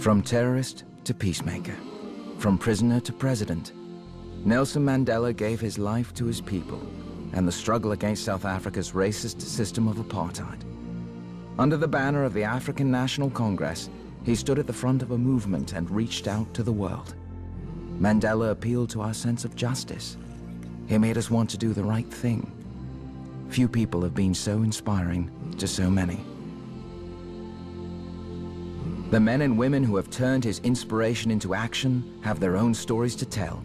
From terrorist to peacemaker, from prisoner to president, Nelson Mandela gave his life to his people and the struggle against South Africa's racist system of apartheid. Under the banner of the African National Congress, he stood at the front of a movement and reached out to the world. Mandela appealed to our sense of justice. He made us want to do the right thing. Few people have been so inspiring to so many. The men and women who have turned his inspiration into action have their own stories to tell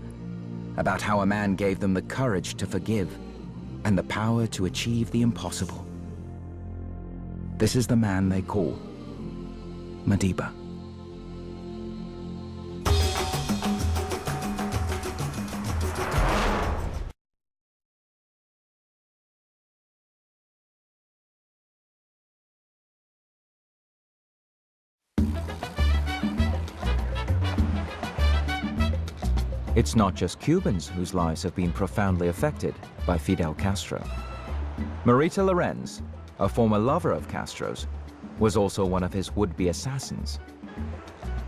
about how a man gave them the courage to forgive and the power to achieve the impossible. This is the man they call Madiba. It's not just Cubans whose lives have been profoundly affected by Fidel Castro. Marita Lorenz, a former lover of Castro's, was also one of his would-be assassins.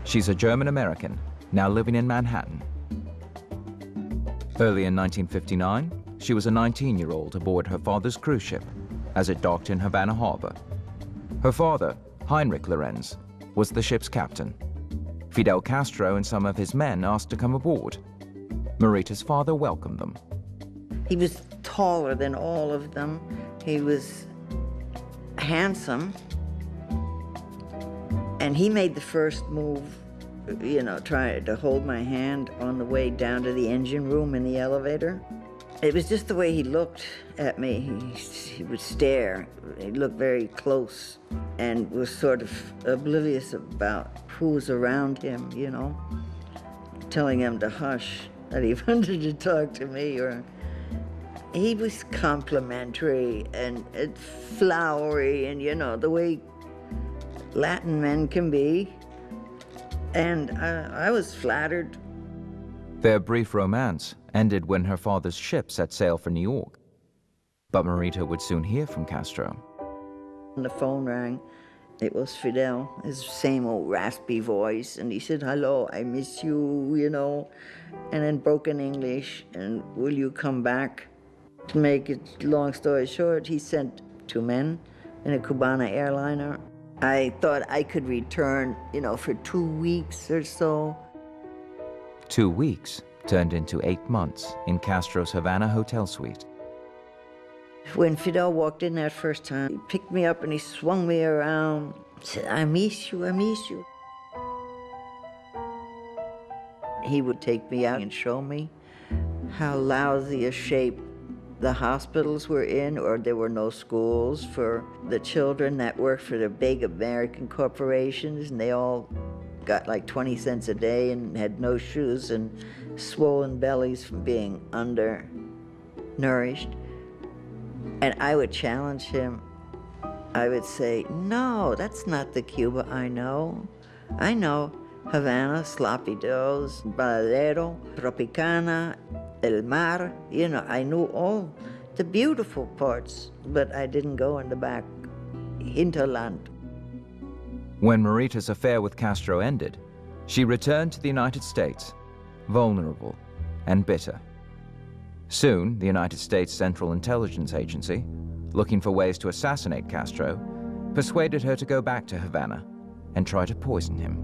She's a German-American, now living in Manhattan. Early in 1959, she was a 19-year-old aboard her father's cruise ship as it docked in Havana Harbor. Her father, Heinrich Lorenz, was the ship's captain. Fidel Castro and some of his men asked to come aboard. Marita's father welcomed them. He was taller than all of them. He was handsome. And he made the first move, you know, trying to hold my hand on the way down to the engine room in the elevator. It was just the way he looked at me. He would stare. He looked very close and was sort of oblivious about who was around him, you know, telling him to hush, that he wanted to talk to me. Or he was complimentary and flowery, and, you know, the way Latin men can be. And I was flattered. Their brief romance ended when her father's ship set sail for New York. But Marita would soon hear from Castro. And the phone rang. It was Fidel, his same old raspy voice, and he said, "Hello, I miss you," you know, and in broken English, and "Will you come back?" To make it long story short, he sent 2 men in a Cubana airliner. I thought I could return, you know, for 2 weeks or so. 2 weeks turned into 8 months in Castro's Havana hotel suite. When Fidel walked in that first time, he picked me up and he swung me around. He said, "I miss you, I miss you." He would take me out and show me how lousy a shape the hospitals were in, or there were no schools for the children that worked for the big American corporations, and they all got like 20 cents a day and had no shoes and swollen bellies from being undernourished. And I would challenge him. I would say, "No, that's not the Cuba I know. I know Havana, sloppy doughs, Baladero, Tropicana, El Mar." You know, I knew all the beautiful parts, but I didn't go in the back hinterland. When Marita's affair with Castro ended, she returned to the United States, vulnerable and bitter. Soon, the United States Central Intelligence Agency, looking for ways to assassinate Castro, persuaded her to go back to Havana and try to poison him.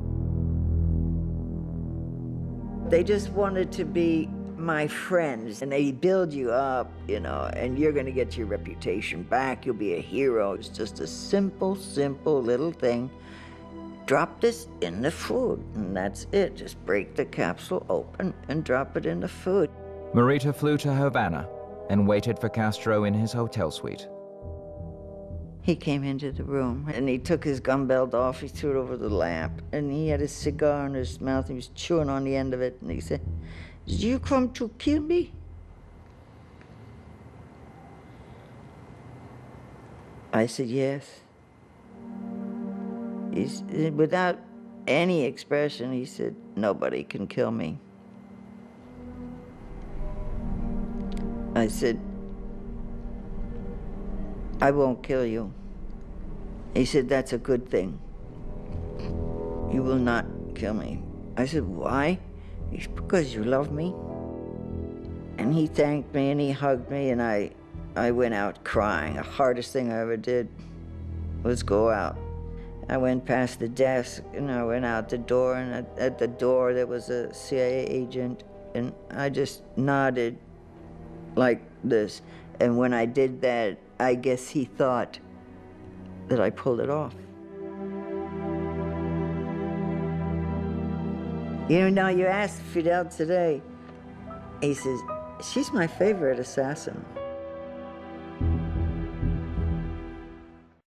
They just wanted to be my friends, and they build you up, you know, and you're gonna get your reputation back, you'll be a hero. It's just a simple, simple little thing. Drop this in the food, and that's it. Just break the capsule open and drop it in the food. Marita flew to Havana and waited for Castro in his hotel suite. He came into the room, and he took his gun belt off, he threw it over the lamp, and he had a cigar in his mouth, he was chewing on the end of it, and he said, "Did you come to kill me?" I said, "Yes." Without any expression, he said, "Nobody can kill me." I said, "I won't kill you." He said, "That's a good thing. You will not kill me." I said, "Why?" He said, "Because you love me." And he thanked me and he hugged me, and I went out crying. The hardest thing I ever did was go out. I went past the desk and I went out the door, and at the door there was a CIA agent, and I just nodded like this. And when I did that, I guess he thought that I pulled it off. You know, you asked Fidel today, he says, "She's my favorite assassin."